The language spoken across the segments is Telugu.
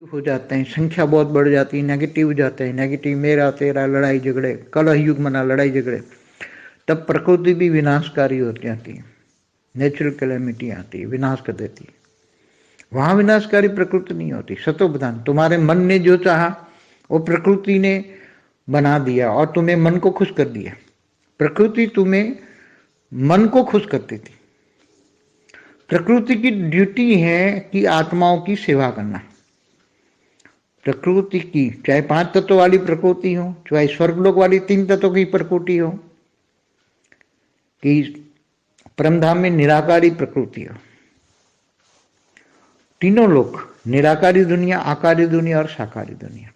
हो जाते हैं, संख्या बहुत बढ़ जाती है, नेगेटिव हो जाते हैं, नेगेटिव मेरा तेरा, लड़ाई झगड़े, कलह युग मना, लड़ाई झगड़े, तब प्रकृति भी विनाशकारी हो जाती है, नेचुरल कैलेमिटी आती है, विनाश कर देती है। वहां विनाशकारी प्रकृति नहीं होती, सतोप्रधान। तुम्हारे मन ने जो चाहा वो प्रकृति ने बना दिया और तुम्हें मन को खुश कर दिया। प्रकृति तुम्हें मन को खुश करती थी। प्रकृति की ड्यूटी है कि आत्माओं की सेवा करना। प्रकृति की, चाहे 5 तत्व वाली प्रकृति हो, चाहे स्वर्गलोक वाली 3 तत्वों की प्रकृति हो, कि परमधाम में निराकारी प्रकृति हो, तीनों लोक, निराकारी दुनिया, आकारी दुनिया और साकारी दुनिया।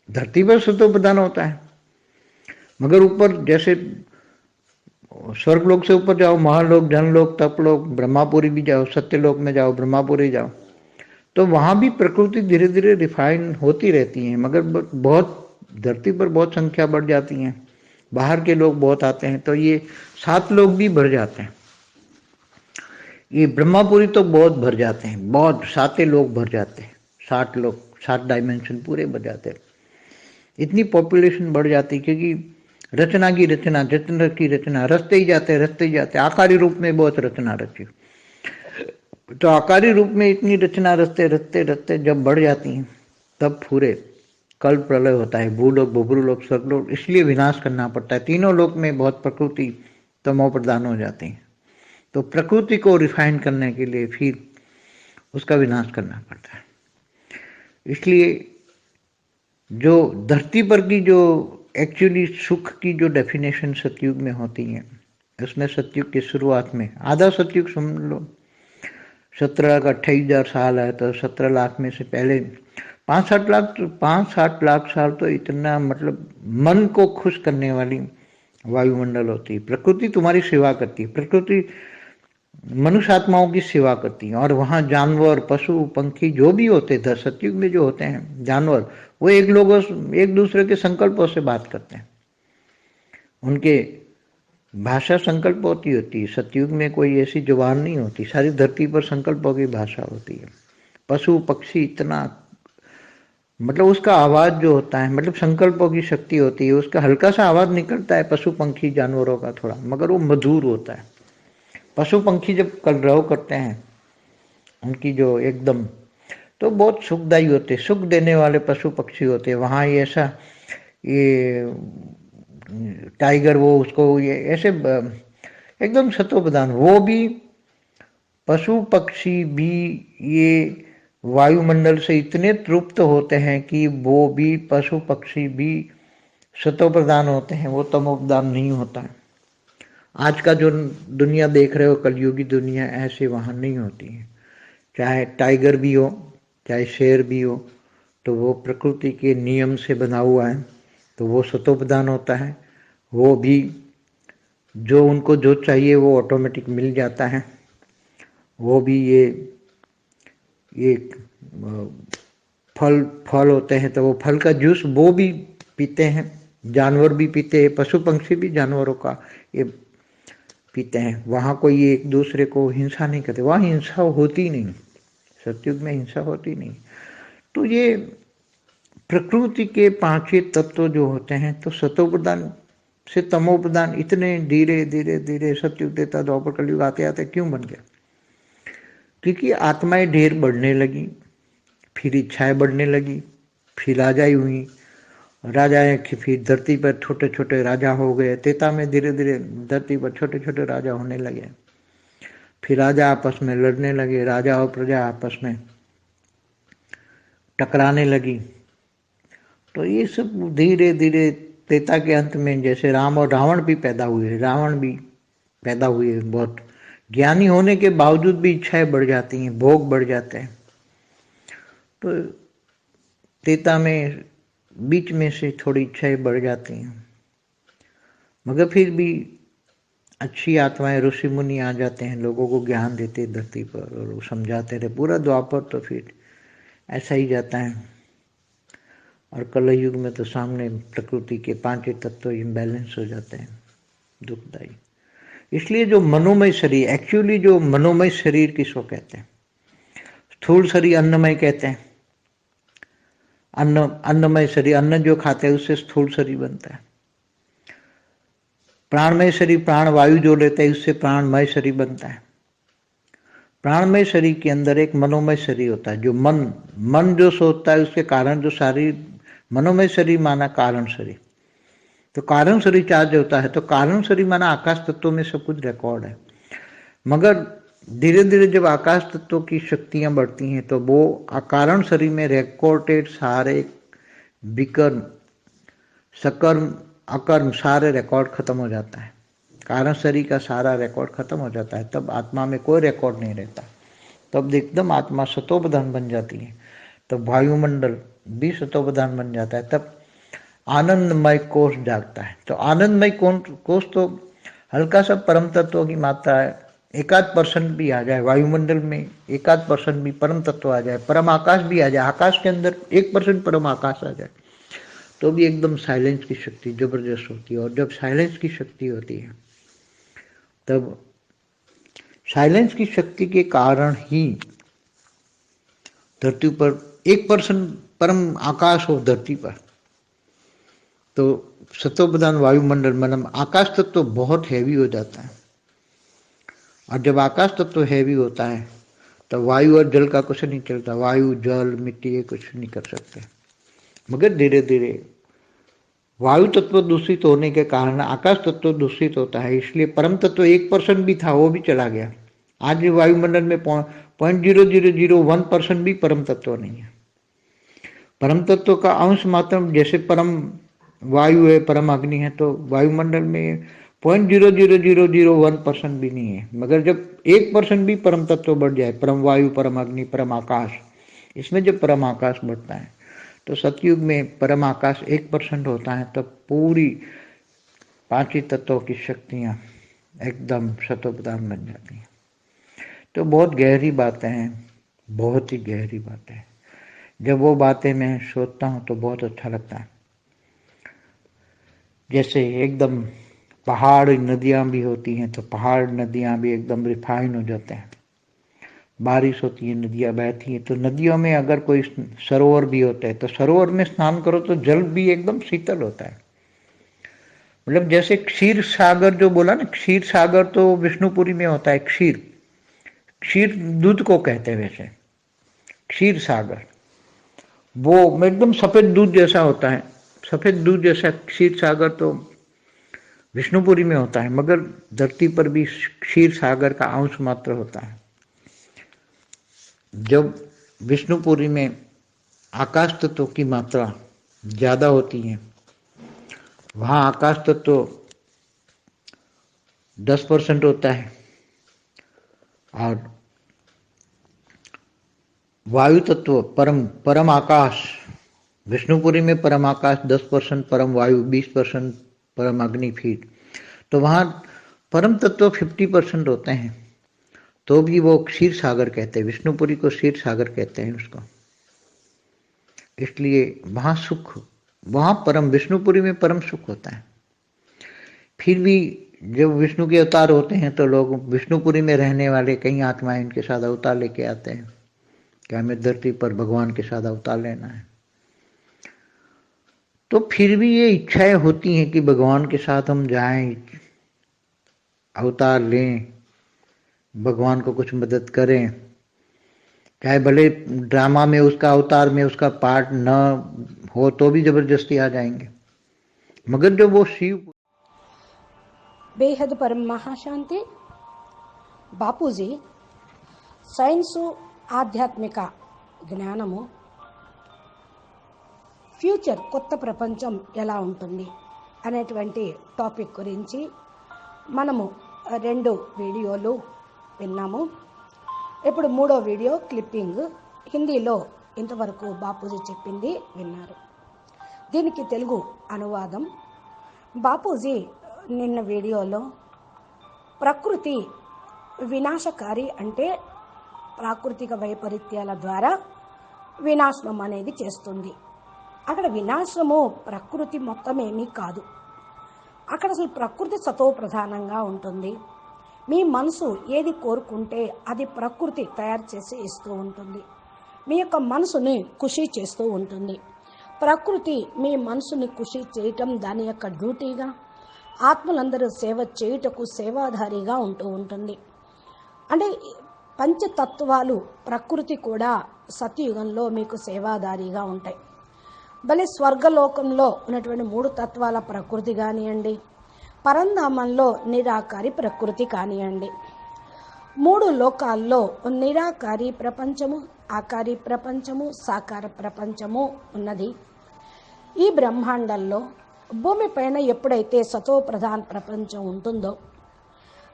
धरती पर सतो प्रधान होता है, मगर ऊपर जैसे स्वर्गलोक से ऊपर जाओ, महालोक, जनलोक, तपलोक, ब्रह्मापुरी भी जाओ, सत्यलोक में जाओ, ब्रह्मापुरी जाओ, तो वहां भी प्रकृति धीरे धीरे रिफाइन होती रहती है, मगर बहुत धरती पर बहुत संख्या बढ़ जाती है, बाहर के लोग बहुत आते हैं, तो ये 7 लोग भी भर जाते हैं। ये ब्रह्मापुरी तो बहुत भर जाते हैं, बहुत 7 लोग भर जाते हैं, 60 लोग, 7 डायमेंशन पूरे भर जाते हैं। इतनी पॉपुलेशन बढ़ जाती है क्योंकि रचना की रचना, जतन की रचना, रचते ही जाते, आकारी रूप में बहुत रचना रची। तो आकारी रूप में इतनी रचना रचते जब बढ़ जाती हैं, तब पूरे कल प्रलय होता है, भूलोक, भूभुलोक, स्वर्गलोक, इसलिए विनाश करना पड़ता है। तीनों लोक में बहुत प्रकृति तमो प्रधान हो जाती है, तो प्रकृति को रिफाइन करने के लिए फिर उसका विनाश करना पड़ता है। इसलिए जो धरती पर की जो एक्चुअली सुख की जो डेफिनेशन सतयुग में होती है, उसमें सतयुग की शुरुआत में आधा सतयुग समझ लो, 17 लाख 28,000 साल है, तो 17 लाख में से पहले 5-7 लाख साल तो इतना, मतलब मन को खुश करने वाली वायुमंडल होती है। प्रकृति तुम्हारी सेवा करती है, प्रकृति मनुष्य आत्माओं की सेवा करती है। और वहाँ जानवर, पशु, पंखी जो भी होते थे सतयुग में, जो होते हैं जानवर, वो एक दूसरे के संकल्पों से बात करते हैं, उनके भाषा संकल्प होती है। सतयुग में कोई ऐसी जुबान नहीं होती, सारी धरती पर संकल्पों की भाषा होती है। पशु पक्षी इतना, मतलब उसका आवाज जो होता है, मतलब संकल्पों की शक्ति होती है, उसका हल्का सा आवाज निकलता है पशु पंखी जानवरों का थोड़ा, मगर वो मधुर होता है। पशु पंखी जब कलरव करते हैं, उनकी जो एकदम, तो बहुत सुखदायी होते, सुख देने वाले पशु पक्षी होते हैं। वहाँ ये ऐसा, ये टाइगर, वो उसको ये ऐसे एकदम सतोप्रधान, वो भी पशु पक्षी भी ये वायुमंडल से इतने तृप्त होते हैं कि वो भी, पशु पक्षी भी सतोप्रधान होते हैं, वो तमोप्रधान नहीं होता है। आज का जो दुनिया देख रहे हो, कलयुगी दुनिया, ऐसे वहाँ नहीं होती है। चाहे टाइगर भी हो, चाहे शेर भी हो, तो वो प्रकृति के नियम से बना हुआ है, तो वो सतोप्रधान होता है। वो भी जो उनको जो चाहिए वो ऑटोमेटिक मिल जाता है। वो भी ये फल होते हैं, तो वो फल का जूस वो भी पीते हैं, जानवर भी पीते हैं, पशु पंक्षी भी जानवरों का ये पीते हैं। वहाँ कोई एक दूसरे को हिंसा नहीं करते, वहाँ हिंसा होती नहीं, सतयुग में हिंसा होती नहीं। तो ये प्रकृति के 5 तत्व जो होते हैं, तो सतोप्रधान से तमोप्रधान इतने धीरे धीरे धीरे सतयुग देता द्वापर कलयुग आते आते क्यों बन गया? क्योंकि आत्माएं ढेर बढ़ने लगी, फिर इच्छाएं बढ़ने लगी, फिर राजाएं हुई, राजाएं फिर धरती पर छोटे छोटे राजा हो गए। त्रेता में धीरे धीरे धरती पर छोटे छोटे राजा होने लगे, फिर राजा आपस में लड़ने लगे, राजा और प्रजा आपस में टकराने लगी। तो ये सब धीरे धीरे त्रेता के अंत में, जैसे राम और रावण भी पैदा हुए, रावण भी पैदा हुए, बहुत ज्ञानी होने के बावजूद भी इच्छाएं बढ़ जाती हैं, भोग बढ़ जाते हैं। तो त्रेता में बीच में से थोड़ी इच्छाएं बढ़ जाती हैं, मगर फिर भी अच्छी आत्माएं, ऋषि मुनि आ जाते हैं, लोगों को ज्ञान देते धरती पर, और वो समझाते रहे पूरा द्वापर, तो फिर ऐसा ही जाता है। और कलयुग में तो सामने प्रकृति के 5 तत्व इम्बैलेंस हो जाते हैं, दुखदायी। इसलिए जो मनोमय शरीर, एक्चुअली जो मनोमय शरीर किसको कहते हैं? स्थूल शरीर अन्नमय कहते हैं, अन्नमय शरीर, अन्न जो खाते हैं उससे स्थूल शरीर बनता है। प्राणमय शरीर, प्राण वायु जो लेते हैं उससे प्राणमय शरीर बनता है। प्राणमय शरीर के अंदर एक मनोमय शरीर होता है, जो मन जो सोचता है उसके कारण जो शरीर, मनोमय शरीर माना कारण शरीर। तो कारण शरीर चार्ज होता है, तो कारण शरीर माना आकाश तत्वों में सब कुछ रिकॉर्ड है। मगर धीरे धीरे जब आकाश तत्वों की शक्तियां बढ़ती हैं तो वो अकारण शरीर में रिकॉर्डेड सारे विकर्म, सकर्म, अकर्म सारे रिकॉर्ड खत्म हो जाता है। कारण शरीर का सारा रिकॉर्ड खत्म हो जाता है, तब आत्मा में कोई रिकॉर्ड नहीं रहता। तब एकदम आत्मा सतोप्रधान बन जाती है, तब वायुमंडल भी सतोप्रधान बन जाता है, तब आनंदमय कोष जागता है। तो आनंदमय कोष तो हल्का सा परम तत्व की मात्रा है, 1% भी आ जाए वायुमंडल में, 1% भी परम तत्व आ जाए, परम आकाश भी आ जाए, आकाश के अंदर 1% परम आकाश आ जाए, तो भी एकदम साइलेंस की शक्ति जबरदस्त होती है। और जब साइलेंस की शक्ति होती है तब साइलेंस की शक्ति के कारण ही धरती पर 1% परम आकाश हो धरती पर, तो सतोप्रधान वायुमंडल मतलब आकाश तत्व तो बहुत हैवी हो जाता है। और जब आकाश तत्व तो हैवी होता है तो वायु और जल का कुछ नहीं चलता, वायु जल मिट्टी ये कुछ नहीं कर सकते। मगर धीरे धीरे वायु तत्व दूषित होने के कारण आकाश तत्व दूषित होता है, इसलिए परम तत्व 1% भी था वो भी चला गया। आज वायुमंडल में 0.0001% भी परम तत्व नहीं है। परम तत्व का अंश मात्र, जैसे परम वायु है, परम अग्नि है, तो वायुमंडल में 0.00001% भी नहीं है। मगर जब 1% भी परम तत्व बढ़ जाए, परम वायु, परम अग्नि, परम आकाश, इसमें जब परम आकाश बढ़ता है तो सतयुग में परम आकाश 1% होता है, तब पूरी 5 ही तत्वों की शक्तियां एकदम सतोप्रधान बन जाती हैं। तो बहुत गहरी बातें हैं, बहुत ही गहरी बातें हैं। जब वो बातें मैं सोचता हूँ तो बहुत अच्छा लगता है। जैसे एकदम पहाड़ नदियाँ भी होती हैं, तो पहाड़ नदियाँ भी एकदम रिफाइन हो जाते हैं। बारिश होती है, नदियाँ बहती हैं, तो नदियों में अगर कोई सरोवर भी होता है तो सरोवर में स्नान करो तो जल भी एकदम शीतल होता है। मतलब जैसे क्षीर सागर जो बोला ना, क्षीर सागर तो विष्णुपुरी में होता है। क्षीर, क्षीर दूध को कहते हैं वैसे, क्षीर सागर वो एकदम सफेद दूध जैसा होता है, सफेद दूध जैसा क्षीर सागर तो विष्णुपुरी में होता है। मगर धरती पर भी क्षीर सागर का अंश मात्र होता है। जब विष्णुपुरी में आकाश तत्व की मात्रा ज्यादा होती है, वहां आकाश तत्व 10% होता है और वायु तत्व परम आकाश, विष्णुपुरी में परम आकाश 10%, परम वायु 20%, परम अग्नि फीट, तो वहां परम तत्व 50% होते हैं, तो भी वो क्षीर सागर कहते हैं। विष्णुपुरी को क्षीर सागर कहते हैं उसको, इसलिए वहां सुख, वहां परम विष्णुपुरी में परम सुख होता है। फिर भी जब विष्णु के अवतार होते हैं तो लोग विष्णुपुरी में रहने वाले कई आत्माएं इनके साथ अवतार लेके आते हैं कि हमें धरती पर भगवान के साथ अवतार लेना है। तो फिर भी ये इच्छाएं होती हैं कि भगवान के साथ हम जाएं, अवतार लें, भगवान को कुछ मदद करें, चाहे भले ड्रामा में उसका अवतार में उसका पार्ट न हो तो भी जबरदस्ती आ जाएंगे। मगर जब वो शिव బేహద్ పరం మహాశాంతి బాపూజీ సైన్సు ఆధ్యాత్మిక జ్ఞానము ఫ్యూచర్ కొత్త ప్రపంచం ఎలా ఉంటుంది అనేటువంటి టాపిక్ గురించి మనము 2 వీడియోలు విన్నాము. ఇప్పుడు 3వ వీడియో క్లిప్పింగ్ హిందీలో ఇంతవరకు బాపూజీ చెప్పింది విన్నారు. దీనికి తెలుగు అనువాదం. బాపూజీ నిన్న వీడియోలో ప్రకృతి వినాశకారి, అంటే ప్రాకృతిక వైపరీత్యాల ద్వారా వినాశనం అనేది చేస్తుంది. అక్కడ వినాశము ప్రకృతి మొత్తం ఏమీ కాదు. అక్కడ అసలు ప్రకృతి సతో ప్రధానంగా ఉంటుంది. మీ మనసు ఏది కోరుకుంటే అది ప్రకృతి తయారు చేసి ఇస్తూ ఉంటుంది. మీ యొక్క మనసుని ఖుషి చేస్తూ ఉంటుంది. ప్రకృతి మీ మనసుని ఖుషి చేయటం దాని యొక్క డ్యూటీగా, ఆత్మలందరూ సేవ చేయుటకు సేవాధారిగా ఉంటూ ఉంటుంది. అంటే పంచతత్వాలు ప్రకృతి కూడా సత్యయుగంలో మీకు సేవాదారిగా ఉంటాయి. భలే స్వర్గలోకంలో ఉన్నటువంటి 3 తత్వాల ప్రకృతి కానివ్వండి, పరంధామంలో నిరాకారి ప్రకృతి కానివ్వండి, 3 లోకాల్లో నిరాకారి ప్రపంచము, ఆకారి ప్రపంచము, సాకార ప్రపంచము ఉన్నది. ఈ బ్రహ్మాండంలో భూమిపైన ఎప్పుడైతే సతో ప్రధాన ప్రపంచం ఉంటుందో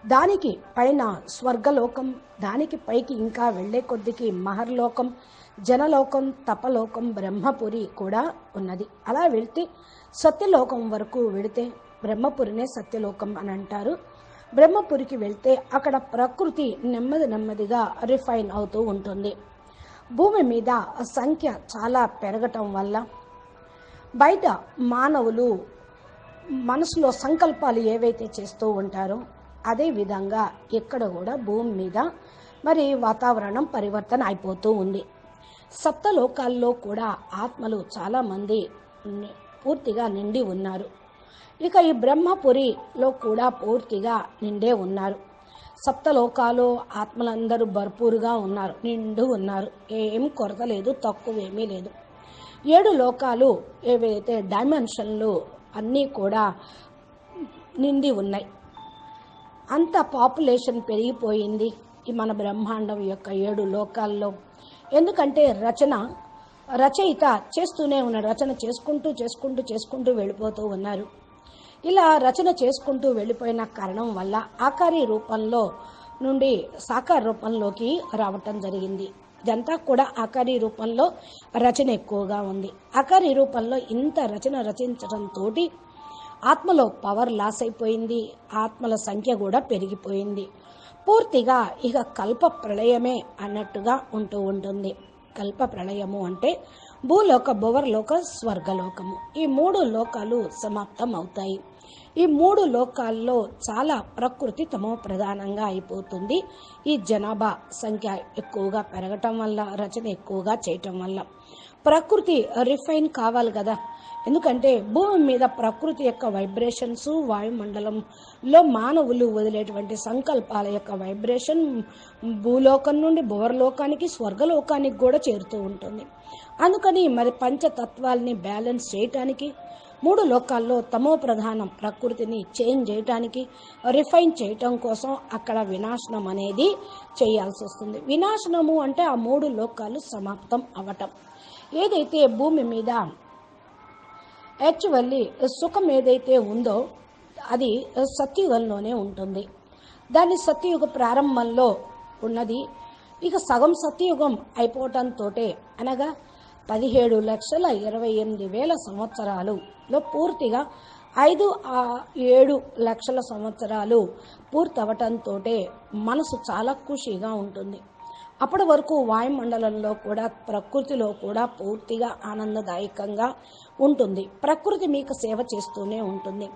దానికి పైన స్వర్గలోకం, దానికి పైకి ఇంకా వెళ్లే కొద్దికి మహర్లోకం, జనలోకం, తపలోకం, బ్రహ్మపురి కూడా ఉన్నది. అలా వెళ్తే సత్యలోకం వరకు వెళితే బ్రహ్మపురినే సత్యలోకం అని అంటారు. బ్రహ్మపురికి వెళ్తే అక్కడ ప్రకృతి నెమ్మదిగా రిఫైన్ అవుతూ ఉంటుంది. భూమి మీద సంఖ్య చాలా పెరగటం వల్ల బయట మానవులు మనసులో సంకల్పాలు ఏవైతే చేస్తూ ఉంటారో అదే విధంగా ఇక్కడ కూడా భూమి మీద మరి వాతావరణం పరివర్తన అయిపోతూ ఉంది. సప్తలోకాల్లో కూడా ఆత్మలు చాలామంది పూర్తిగా నిండి ఉన్నారు. ఇక ఈ బ్రహ్మపురిలో కూడా పూర్తిగా నిండే ఉన్నారు. సప్తలోకాలు ఆత్మలందరూ భర్పూరుగా ఉన్నారు, నిండు ఉన్నారు. ఏం కొరత లేదు, తక్కువేమీ లేదు. 7 లోకాలు ఏవైతే డైమెన్షన్లు అన్నీ కూడా నిండి ఉన్నాయి. అంత పాపులేషన్ పెరిగిపోయింది ఈ మన బ్రహ్మాండం యొక్క 7 లోకాల్లో. ఎందుకంటే రచయిత చేస్తూనే ఉన్నారు, రచన చేసుకుంటూ వెళ్ళిపోతూ ఉన్నారు. ఇలా రచన చేసుకుంటూ వెళ్ళిపోయిన కారణం వల్ల ఆకారి రూపంలో నుండి సాకార రూపంలోకి రావటం జరిగింది. ఇదంతా కూడా ఆకారి రూపంలో రచన ఎక్కువగా ఉంది. ఆకారి రూపంలో ఇంత రచన రచించడంతో ఆత్మలో పవర్ లాస్ అయిపోయింది, ఆత్మల సంఖ్య కూడా పెరిగిపోయింది. పూర్తిగా ఇక కల్ప ప్రళయమే అన్నట్టుగా ఉంటూ ఉంటుంది. కల్ప ప్రళయము అంటే భూలోక, భువర్లోక, స్వర్గలోకము, ఈ 3 లోకాలు సమాప్తం అవుతాయి. ఈ 3 లోకాల్లో చాలా ప్రకృతి తమో ప్రధానంగా అయిపోతుంది. ఈ జనాభా సంఖ్య ఎక్కువగా పెరగటం వల్ల, రచన ఎక్కువగా చేయటం వల్ల ప్రకృతి రిఫైన్ కావాలి కదా. ఎందుకంటే భూమి మీద ప్రకృతి యొక్క వైబ్రేషన్స్, వాయుమండలంలో మానవులు వదిలేటువంటి సంకల్పాల యొక్క వైబ్రేషన్ భూలోకం నుండి భువర్లోకానికి, స్వర్గలోకానికి కూడా చేరుతూ ఉంటుంది. అందుకని మరి పంచతత్వాల్ని బ్యాలెన్స్ చేయటానికి 3 లోకాల్లో తమో ప్రధానం ప్రకృతిని చేంజ్ చేయటానికి, రిఫైన్ చేయటం కోసం అక్కడ వినాశనం అనేది చేయాల్సి వస్తుంది. వినాశనము అంటే ఆ 3 లోకాలు సమాప్తం అవ్వటం. ఏదైతే భూమి మీద యాక్చువల్లీ సుఖం ఏదైతే ఉందో అది సత్యుగంలోనే ఉంటుంది. దాన్ని సత్యయుగ ప్రారంభంలో ఉన్నది. ఇక సగం సత్యయుగం అయిపోవటంతో అనగా 17,28,000 సంవత్సరాలులో పూర్తిగా 5-7 లక్షల సంవత్సరాలు పూర్తవటంతో మనసు చాలా ఖుషిగా ఉంటుంది. అప్పటి వరకు వాయుమండలంలో కూడా, ప్రకృతిలో కూడా పూర్తిగా ఆనందదాయకంగా ఉంటుంది. ప్రకృతి మీకు సేవ చేస్తూనే ఉంటుంది.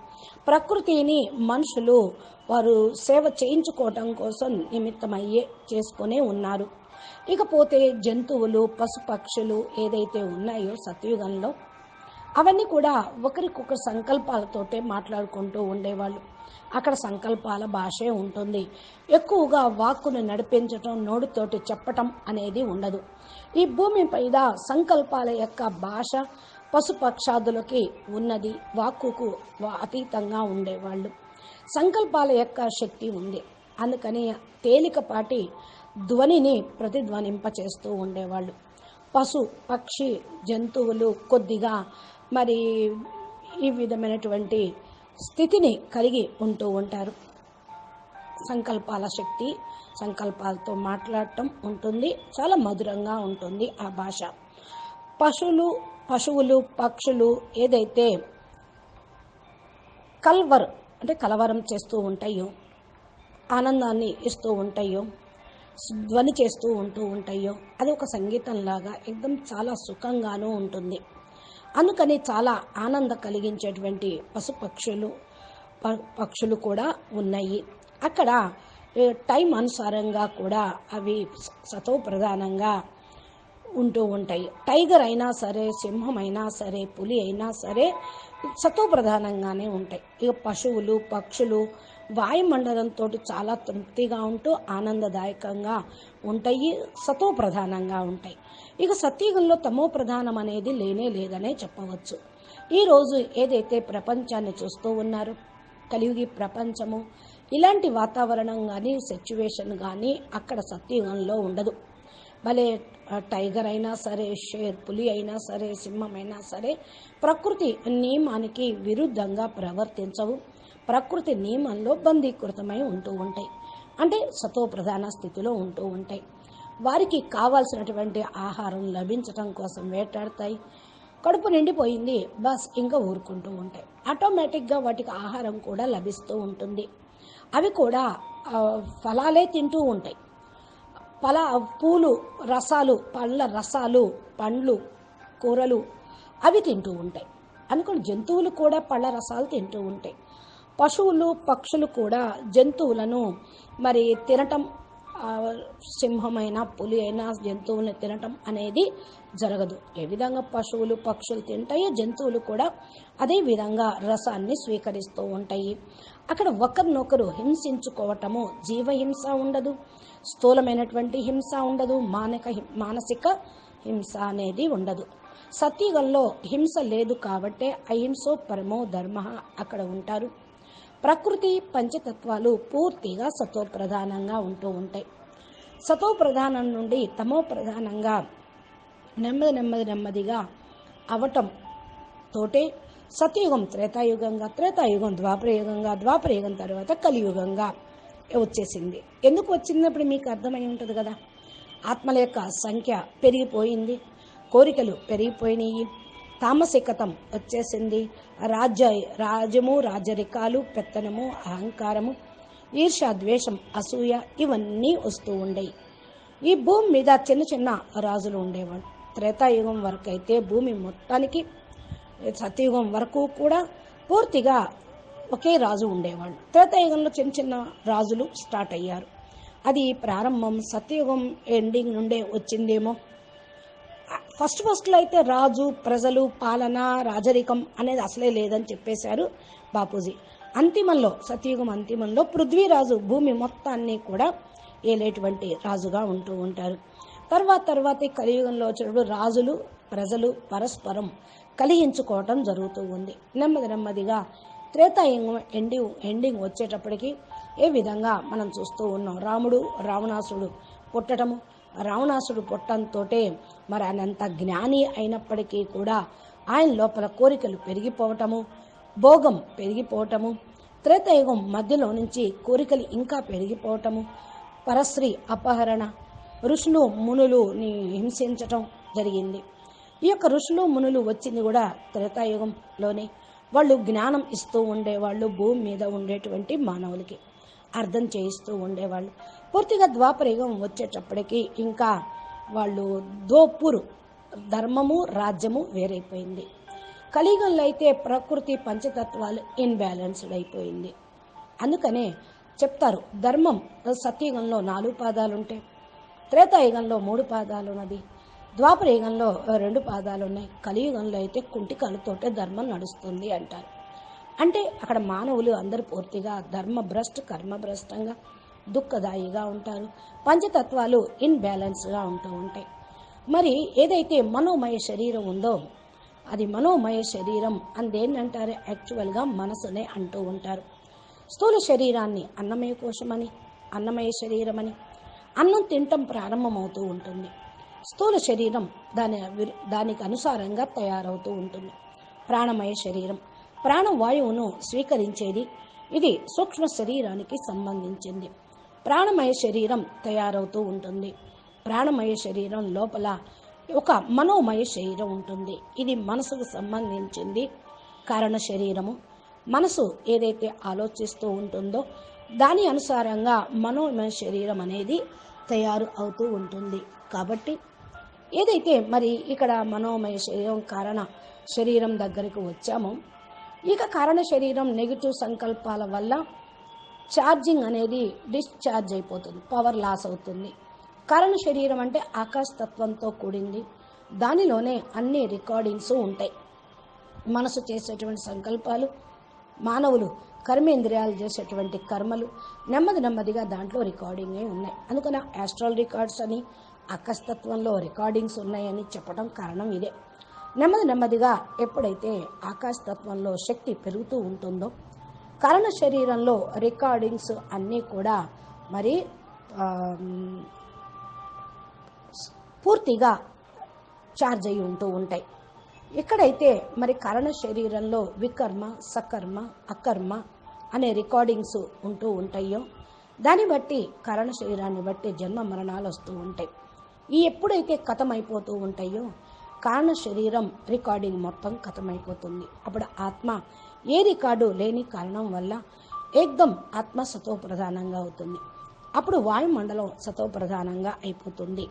ప్రకృతిని మనుషులు వారు సేవ చేయించుకోవటం కోసం నిమిత్తమయ్యే చేసుకునే ఉన్నారు. ఇకపోతే జంతువులు, పశుపక్షులు ఏదైతే ఉన్నాయో సత్యుగంలో అవన్నీ కూడా ఒకరికొకరు సంకల్పాలతోటే మాట్లాడుకుంటూ ఉండేవాళ్ళు. అక్కడ సంకల్పాల భాషే ఉంటుంది. ఎక్కువగా వాక్కును నడిపించటం, నోటితోటి చెప్పటం అనేది ఉండదు. ఈ భూమి పైన సంకల్పాల యొక్క భాష పశుపక్షాదులకి ఉన్నది, వాక్కుకు అతీతంగా ఉండేవాళ్ళు. సంకల్పాల యొక్క శక్తి ఉంది. అందుకని తేలికపాటి ధ్వనిని ప్రతిధ్వనింపచేస్తూ ఉండేవాళ్ళు. పశు, పక్షి, జంతువులు కొద్దిగా మరి ఈ విధమైనటువంటి స్థితిని కలిగి ఉంటూ ఉంటారు. సంకల్పాల శక్తి, సంకల్పాలతో మాట్లాడటం ఉంటుంది. చాలా మధురంగా ఉంటుంది ఆ భాష. పశువులు, పక్షులు ఏదైతే కలవరం చేస్తూ ఉంటాయో, ఆనందాన్ని ఇస్తూ ఉంటాయో, ధ్వని చేస్తూ ఉంటాయో అది ఒక సంగీతంలాగా ఎక్దం చాలా సుఖంగానూ ఉంటుంది. అందుకని చాలా ఆనంద కలిగించేటువంటి పక్షులు కూడా ఉన్నాయి. అక్కడ టైం అనుసారంగా కూడా అవి సతో ప్రధానంగా ఉంటూ ఉంటాయి. టైగర్ అయినా సరే, సింహం అయినా సరే, పులి అయినా సరే సతో ప్రధానంగానే ఉంటాయి. ఇక పశువులు, పక్షులు వాయుమండలంతో చాలా తృప్తిగా ఉంటూ ఆనందదాయకంగా ఉంటాయి, సతో ప్రధానంగా ఉంటాయి. ఇక సత్యుగంలో తమో ప్రధానం అనేది లేనే లేదనే చెప్పవచ్చు. ఈరోజు ఏదైతే ప్రపంచాన్ని చూస్తూ ఉన్నారో, కలియుగి ప్రపంచము, ఇలాంటి వాతావరణం కానీ సిచ్యువేషన్ కానీ అక్కడ సత్యుగంలో ఉండదు. భలే టైగర్ అయినా సరే, షేర్ పులి అయినా సరే, సింహం అయినా సరే ప్రకృతి నియమానికి విరుద్ధంగా ప్రవర్తించవు. ప్రకృతి నియమంలో బందీకృతమై ఉంటూ ఉంటాయి. అంటే సతో ప్రధాన స్థితిలో ఉంటూ ఉంటాయి. వారికి కావాల్సినటువంటి ఆహారం లభించటం కోసం వేటాడతాయి. కడుపు నిండిపోయింది, బస్ ఇంకా ఊరుకుంటూ ఉంటాయి. ఆటోమేటిక్గా వాటికి ఆహారం కూడా లభిస్తూ ఉంటుంది. అవి కూడా ఫలాలే తింటూ ఉంటాయి. పూలు రసాలు, పళ్ళ రసాలు, పండ్లు, కూరలు అవి తింటూ ఉంటాయి. అనుకోండి, జంతువులు కూడా పళ్ళ రసాలు తింటూ ఉంటాయి. పశువులు, పక్షులు కూడా జంతువులను మరి తినటం, సింహమైనా పులి అయినా జంతువులను తినటం అనేది జరగదు. ఏ విధంగా పశువులు, పక్షులు తింటాయో జంతువులు కూడా అదే విధంగా రసాన్ని స్వీకరిస్తూ ఉంటాయి. అక్కడ ఒకరినొకరు హింసించుకోవటము, జీవహింస ఉండదు, స్థూలమైనటువంటి హింస ఉండదు, మానసిక హింస అనేది ఉండదు. సత్యుగంలో హింస లేదు కాబట్టే అహింసో పరమో ధర్మ అక్కడ ఉంటారు. ప్రకృతి పంచతత్వాలు పూర్తిగా సతో ప్రధానంగా ఉంటూ ఉంటాయి. సతో ప్రధానం నుండి తమో ప్రధానంగా నెమ్మదిగా అవటం తోటే సత్యయుగం త్రేతాయుగంగా, త్రేతాయుగం ద్వాపరయుగంగా, ద్వాపరయుగం తర్వాత కలియుగంగా వచ్చేసింది. ఎందుకు వచ్చినప్పుడు మీకు అర్థమై ఉంటుంది కదా. ఆత్మల యొక్క సంఖ్య పెరిగిపోయింది, కోరికలు పెరిగిపోయినాయి, తామసికతం వచ్చేసింది, రాజ్యము, రాజరికాలు, పెత్తనము, అహంకారము, ఈర్ష్య, ద్వేషం, అసూయ ఇవన్నీ వస్తూ ఉండేవి. ఈ భూమి మీద చిన్న చిన్న రాజులు ఉండేవాళ్ళు. త్రేతాయుగం వరకు అయితే భూమి మొత్తానికి, సత్యయుగం వరకు కూడా పూర్తిగా ఒకే రాజు ఉండేవాళ్ళు. త్రేతాయుగంలో చిన్న చిన్న రాజులు స్టార్ట్ అయ్యారు. అది ప్రారంభం సత్యయుగం ఎండింగ్ నుండే వచ్చిందేమో. ఫస్ట్లో అయితే రాజు, ప్రజలు, పాలన, రాజరికం అనేది అసలే లేదని చెప్పేశారు బాపూజీ. అంతిమంలో, సత్యయుగం అంతిమంలో పృథ్వీరాజు భూమి మొత్తాన్ని కూడా ఏలేటువంటి రాజుగా ఉంటూ ఉంటారు. తర్వాత కలియుగంలో వచ్చినప్పుడు రాజులు, ప్రజలు పరస్పరం కలిహించుకోవటం జరుగుతూ ఉంది. నెమ్మదిగా త్రేతాయుగం ఎండింగ్ వచ్చేటప్పటికి ఏ విధంగా మనం చూస్తూ ఉన్నాం. రాముడు, రావణాసుడు పుట్టడము, రావణాసుడు పుట్టడంతో మరి ఆయనంత జ్ఞాని అయినప్పటికీ కూడా ఆయన లోపల కోరికలు పెరిగిపోవటము, భోగం పెరిగిపోవటము, త్రేతాయుగం మధ్యలో నుంచి కోరికలు ఇంకా పెరిగిపోవటము, పరస్త్రీ అపహరణ, ఋషులు మునులుని హింసించటం జరిగింది. ఈ యొక్క ఋషులు మునులు వచ్చింది కూడా త్రేతాయుగంలోనే. వాళ్ళు జ్ఞానం ఇస్తూ ఉండేవాళ్ళు, భూమి మీద ఉండేటువంటి మానవులకి అర్థం చేయిస్తూ ఉండేవాళ్ళు. పూర్తిగా ద్వాపరయుగం వచ్చేటప్పటికి ఇంకా వాళ్ళు దోపురు, ధర్మము, రాజ్యము వేరైపోయింది. కలియుగంలో అయితే ప్రకృతి పంచతత్వాలు ఇన్బ్యాలెన్స్డ్ అయిపోయింది. అందుకనే చెప్తారు, ధర్మం సత్యయుగంలో 4 పాదాలు ఉంటాయి, త్రేతాయుగంలో 3 పాదాలు ఉన్నది, ద్వాపరయుగంలో 2 పాదాలు ఉన్నాయి, కలియుగంలో అయితే కుంటికాలతోటే ధర్మం నడుస్తుంది అంటారు. అంటే అక్కడ మానవులు అందరూ పూర్తిగా ధర్మభ్రష్ట, కర్మభ్రష్టంగా, దుఃఖదాయిగా ఉంటారు. పంచతత్వాలు ఇన్బ్యాలెన్స్గా ఉంటూ ఉంటాయి. మరి ఏదైతే మనోమయ శరీరం ఉందో అది మనోమయ శరీరం అందేంటంటారు, యాక్చువల్గా మనసునే అంటూ ఉంటారు. స్థూల శరీరాన్ని అన్నమయ కోశమని, అన్నమయ శరీరమని, అన్నం తినటం ప్రారంభమవుతూ ఉంటుంది. స్థూల శరీరం దానికి అనుసారంగా తయారవుతూ ఉంటుంది. ప్రాణమయ శరీరం ప్రాణవాయువును స్వీకరించేది. ఇది సూక్ష్మ శరీరానికి సంబంధించింది. ప్రాణమయ శరీరం తయారవుతూ ఉంటుంది. ప్రాణమయ శరీరం లోపల ఒక మనోమయ శరీరం ఉంటుంది. ఇది మనసుకు సంబంధించింది. కారణ శరీరము మనసు ఏదైతే ఆలోచిస్తూ ఉంటుందో దాని అనుసారంగా మనోమయ శరీరం అనేది తయారు అవుతూ ఉంటుంది. కాబట్టి ఏదైతే మరి ఇక్కడ మనోమయ శరీరం, కారణ శరీరం దగ్గరికి వచ్చామో, ఇక కారణ శరీరం నెగిటివ్ సంకల్పాల వల్ల ఛార్జింగ్ అనేది డిశ్చార్జ్ అయిపోతుంది, పవర్ లాస్ అవుతుంది. కారణ శరీరం అంటే ఆకాశతత్వంతో కూడింది. దానిలోనే అన్ని రికార్డింగ్స్ ఉంటాయి. మనసు చేసేటువంటి సంకల్పాలు, మానవులు కర్మేంద్రియాలు చేసేటువంటి కర్మలు నెమ్మదిగా దాంట్లో రికార్డింగ్ ఉన్నాయి. అందుకని ఆస్ట్రల్ రికార్డ్స్ అని, ఆకాశతత్వంలో రికార్డింగ్స్ ఉన్నాయని చెప్పడం కారణం ఇదే. నెమ్మదిగా ఎప్పుడైతే ఆకాశతత్వంలో శక్తి పెరుగుతూ ఉంటుందో కారణ శరీరంలో రికార్డింగ్స్ అన్నీ కూడా మరి పూర్తిగా ఛార్జ్ అయి ఉంటూ ఉంటాయి. ఎక్కడైతే మరి కారణ శరీరంలో వికర్మ, సకర్మ, అకర్మ అనే రికార్డింగ్స్ ఉంటూ ఉంటాయో దాన్ని బట్టి కారణ శరీరాన్ని బట్టి జన్మ మరణాలు వస్తూ ఉంటాయి. ఈ ఎప్పుడైతే ఖతమైపోతూ ఉంటాయో కారణ శరీరం రికార్డింగ్ మొత్తం ఖతమైపోతుంది. అప్పుడు ఆత్మ ఏ రికార్డు లేని కారణం వల్ల ఏకదం ఆత్మ సతో ప్రధానంగా అవుతుంది. అప్పుడు వాయుమండలం సతో ప్రధానంగా అయిపోతుంది.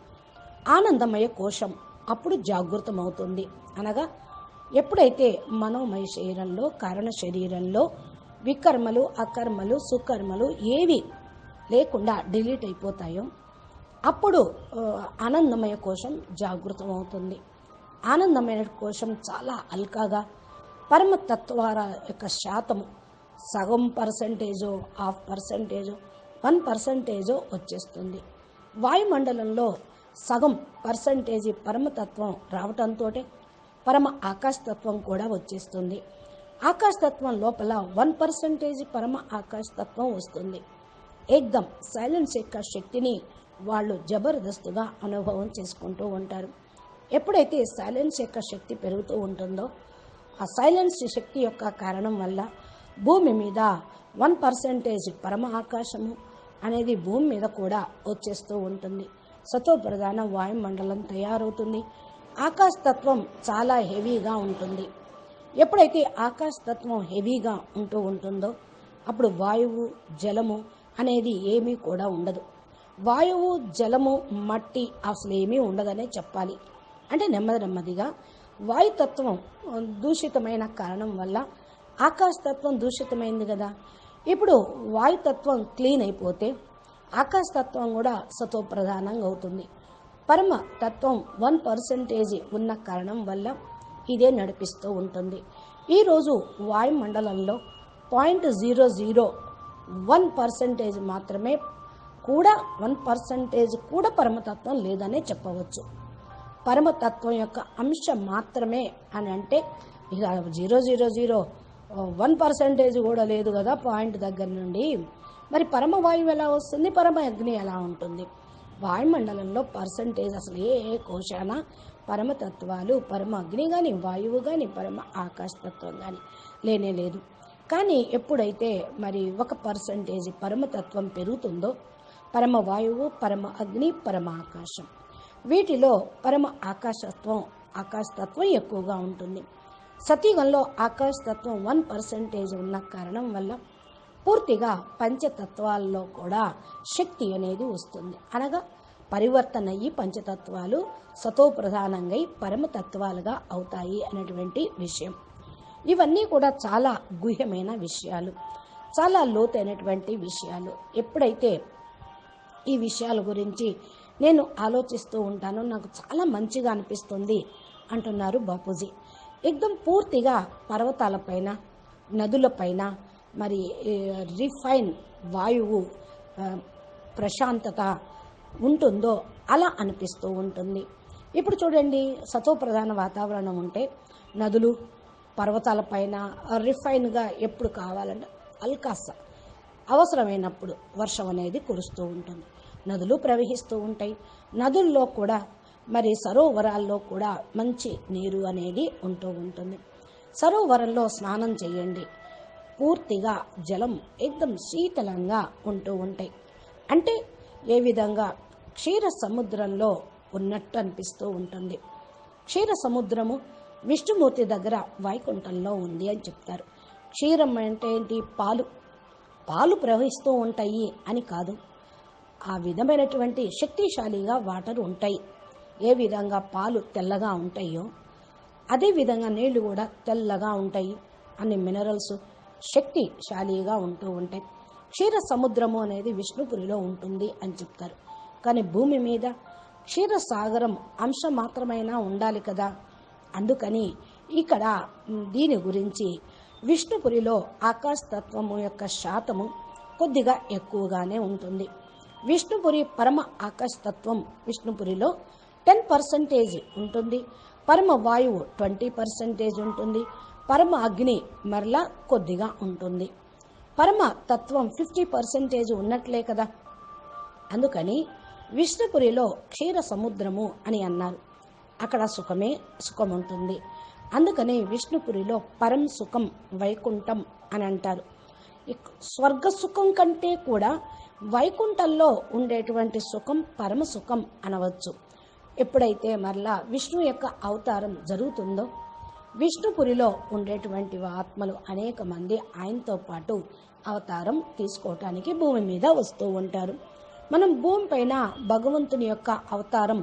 ఆనందమయ కోశం అప్పుడు జాగృతమవుతుంది. అనగా ఎప్పుడైతే మనోమయ శరీరంలో కారణ శరీరంలో వికర్మలు, అకర్మలు, సుకర్మలు ఏవి లేకుండా డిలీట్ అయిపోతాయో అప్పుడు ఆనందమయ కోశం జాగృతమవుతుంది. ఆనందమయ కోశం చాలా అల్కాగా పరమతత్వాల యొక్క శాతము సగం పర్సెంటేజో, 0.5%, 1% వచ్చేస్తుంది. వాయుమండలంలో సగం పర్సెంటేజీ పరమతత్వం రావటంతో పరమ ఆకాశతత్వం కూడా వచ్చేస్తుంది. ఆకాశతత్వం లోపల 1% పరమ ఆకాశతత్వం వస్తుంది. ఏకదం సైలెన్స్ యొక్క శక్తిని వాళ్ళు జబర్దస్తుగా అనుభవం చేసుకుంటూ ఉంటారు. ఎప్పుడైతే సైలెన్స్ యొక్క శక్తి పెరుగుతూ ఉంటుందో ఆ సైలెన్స్ శక్తి యొక్క కారణం వల్ల భూమి మీద 1% పరమ ఆకాశము అనేది భూమి మీద కూడా వచ్చేస్తూ ఉంటుంది. సతో ప్రధాన వాయుమండలం తయారవుతుంది. ఆకాశతత్వం చాలా హెవీగా ఉంటుంది. ఎప్పుడైతే ఆకాశతత్వం హెవీగా ఉంటూ ఉంటుందో అప్పుడు వాయువు, జలము అనేది ఏమీ కూడా ఉండదు. వాయువు, జలము, మట్టి అసలు ఏమీ ఉండదనే చెప్పాలి. అంటే నెమ్మదిగా వాయుతత్వం దూషితమైన కారణం వల్ల ఆకాశతత్వం దూషితమైంది కదా. ఇప్పుడు వాయుతత్వం క్లీన్ అయిపోతే ఆకాశతత్వం కూడా సతో ప్రధానంగా అవుతుంది. పరమ తత్వం 1% ఉన్న కారణం వల్ల ఇదే నడిపిస్తూ ఉంటుంది. ఈరోజు వాయుమండలంలో 0.001% మాత్రమే కూడా 1% కూడా పరమతత్వం లేదనే చెప్పవచ్చు. పరమతత్వం యొక్క అంశం మాత్రమే అని అంటే ఇక 0.001% కూడా లేదు కదా పాయింట్ దగ్గర నుండి. మరి పరమవాయువు ఎలా వస్తుంది, పరమ అగ్ని ఎలా ఉంటుంది? వాయుమండలంలో పర్సంటేజ్ అసలు ఏ కోశాన పరమతత్వాలు, పరమ అగ్ని కానీ, వాయువు కానీ, పరమ ఆకాశతత్వం కానీ లేనే లేదు. కానీ ఎప్పుడైతే మరి 1% పరమతత్వం పెరుగుతుందో పరమ వాయువు, పరమ అగ్ని, పరమ ఆకాశం వీటిలో పరమ ఆకాశతత్వం ఎక్కువగా ఉంటుంది. సతీగంలో ఆకాశతత్వం 1% ఉన్న కారణం వల్ల పూర్తిగా పంచతత్వాల్లో కూడా శక్తి అనేది వస్తుంది. అనగా పరివర్తన అయ్యి పంచతత్వాలు సతో ప్రధానంగా పరమతత్వాలుగా అవుతాయి అనేటువంటి విషయం. ఇవన్నీ కూడా చాలా గుహ్యమైన విషయాలు, చాలా లోతైనటువంటి విషయాలు. ఎప్పుడైతే ఈ విషయాల గురించి నేను ఆలోచిస్తూ ఉంటానో నాకు చాలా మంచిగా అనిపిస్తుంది అంటున్నారు బాపూజీ. ఏకదం పూర్తిగా పర్వతాలపైన, నదులపైన మరి రిఫైన్ వాయువు ప్రశాంతత ఉంటుందో అలా అనిపిస్తూ ఉంటుంది. ఇప్పుడు చూడండి, సతో ప్రధాన వాతావరణం ఉంటే నదులు, పర్వతాలపైన రిఫైన్గా ఎప్పుడు కావాలంటే అల్కాస అవసరమైనప్పుడు వర్షం అనేది కురుస్తూ ఉంటుంది. నదులు ప్రవహిస్తూ ఉంటాయి. నదుల్లో కూడా మరి సరోవరాల్లో కూడా మంచి నీరు అనేది ఉంటూ ఉంటుంది. సరోవరంలో స్నానం చేయండి, పూర్తిగా జలం ఏకదం శీతలంగా ఉంటూ ఉంటాయి. అంటే ఏ విధంగా క్షీర సముద్రంలో ఉన్నట్టు అనిపిస్తూ ఉంటుంది. క్షీర సముద్రము విష్ణుమూర్తి దగ్గర వైకుంఠంలో ఉంది అని చెప్తారు. క్షీరం అంటే ఏంటి? పాలు ప్రవహిస్తూ ఉంటాయి అని కాదు, ఆ విధమైనటువంటి శక్తిశాలిగా వాటర్ ఉంటాయి. ఏ విధంగా పాలు తెల్లగా ఉంటాయో అదే విధంగా నీళ్లు కూడా తెల్లగా ఉంటాయి. అన్ని మినరల్స్ శక్తిశాలిగా ఉంటూ ఉంటాయి. క్షీర సముద్రము అనేది విష్ణుపురిలో ఉంటుంది అని చెప్తారు. కానీ భూమి మీద క్షీరసాగరం అంశం మాత్రమైనా ఉండాలి కదా. అందుకని ఇక్కడ దీని గురించి విష్ణుపురిలో ఆకాశతత్వము యొక్క శాతము కొద్దిగా ఎక్కువగానే ఉంటుంది. విష్ణుపురి పరమ ఆకాశతత్వం విష్ణుపురిలో 10% ఉంటుంది. పరమ వాయువు 20% ఉంటుంది. పరమ అగ్ని మరలా కొద్దిగా ఉంటుంది. పరమ తత్వం 50% ఉన్నట్లే కదా. అందుకని విష్ణుపురిలో క్షీర సముద్రము అని అన్నారు. అక్కడ సుఖం ఉంటుంది. అందుకని విష్ణుపురిలో పరం సుఖం వైకుంఠం అని అంటారు. స్వర్గ సుఖం కంటే కూడా వైకుంఠంలో ఉండేటువంటి సుఖం పరమ సుఖం అనవచ్చు. ఎప్పుడైతే మరలా విష్ణు యొక్క అవతారం జరుగుతుందో విష్ణుపురిలో ఉండేటువంటి ఆత్మలు అనేక మంది ఆయనతో పాటు అవతారం తీసుకోవటానికి భూమి మీద వస్తూ ఉంటారు. మనం భూమి పైన భగవంతుని యొక్క అవతారం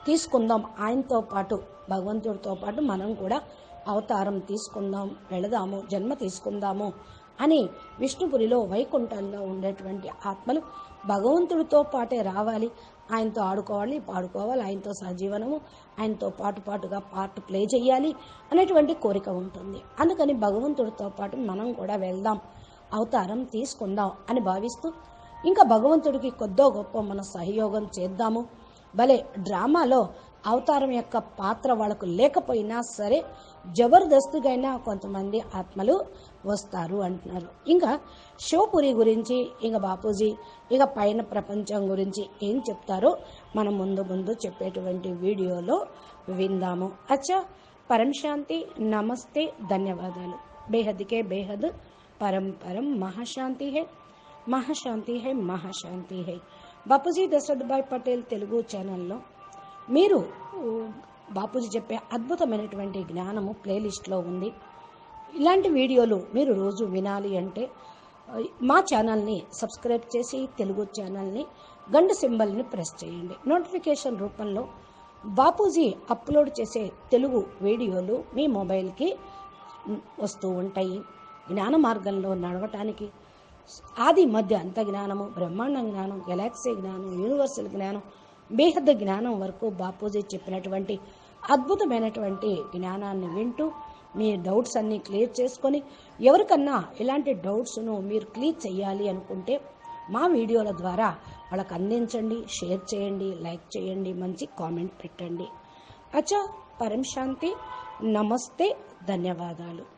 తీసుకుందాం, ఆయనతో పాటు భగవంతుడితో పాటు మనం కూడా అవతారం తీసుకుందాం, వెళదాము, జన్మ తీసుకుందాము అని విష్ణుపురిలో వైకుంఠంలో ఉండేటువంటి ఆత్మలు భగవంతుడితో పాటే రావాలి, ఆయనతో ఆడుకోవాలి, పాడుకోవాలి, ఆయనతో సహజీవనము, ఆయనతో పాటుగా పార్ట్ ప్లే చేయాలి అనేటువంటి కోరిక ఉంటుంది. అందుకని భగవంతుడితో పాటు మనం కూడా వెళ్దాం, అవతారం తీసుకుందాం అని భావిస్తూ ఇంకా భగవంతుడికి కొద్దో గొప్ప మన సహయోగం చేద్దాము. భలే డ్రామాలో అవతారం యొక్క పాత్ర వాళ్ళకు లేకపోయినా సరే జబర్దస్తిగా అయినా కొంతమంది ఆత్మలు వస్తారు అంటున్నారు. ఇంకా శివపురి గురించి ఇంకా బాపూజీ ఇక పైన ప్రపంచం గురించి ఏం చెప్తారో మనం ముందు చెప్పేటువంటి వీడియోలో విందాము. అచ్చా, పరం శాంతి, నమస్తే, ధన్యవాదాలు. బేహద్కే బేహద్, పరం మహాశాంతి హై, మహాశాంతి హై, మహాశాంతి హై. బాపూజీ దశరథ్ భాయ్ పటేల్ తెలుగు ఛానల్లో మీరు బాపూజీ చెప్పే అద్భుతమైనటువంటి జ్ఞానము ప్లేలిస్ట్లో ఉంది. ఇలాంటి వీడియోలు మీరు రోజు వినాలి అంటే మా ఛానల్ని సబ్స్క్రైబ్ చేసి తెలుగు ఛానల్ని గంట సింబల్ని ప్రెస్ చేయండి. నోటిఫికేషన్ రూపంలో బాపూజీ అప్లోడ్ చేసే తెలుగు వీడియోలు మీ మొబైల్కి వస్తూ ఉంటాయి. జ్ఞాన మార్గంలో నడవటానికి ఆది మధ్య అంత జ్ఞానము, బ్రహ్మాండ జ్ఞానం, గెలాక్సీ జ్ఞానం, యూనివర్సల్ జ్ఞానం, బేహద్ద జ్ఞానం వరకు బాపూజీ చెప్పినటువంటి అద్భుతమైనటువంటి జ్ఞానాన్ని వింటూ మీ డౌట్స్ అన్నీ క్లియర్ చేసుకొని ఎవరికన్నా ఇలాంటి డౌట్స్ను మీరు క్లియర్ చేయాలి అనుకుంటే మా వీడియోల ద్వారా వాళ్ళకి అందించండి, షేర్ చేయండి, లైక్ చేయండి, మంచి కామెంట్ పెట్టండి. అచ్చా, పరం శాంతి, నమస్తే, ధన్యవాదాలు.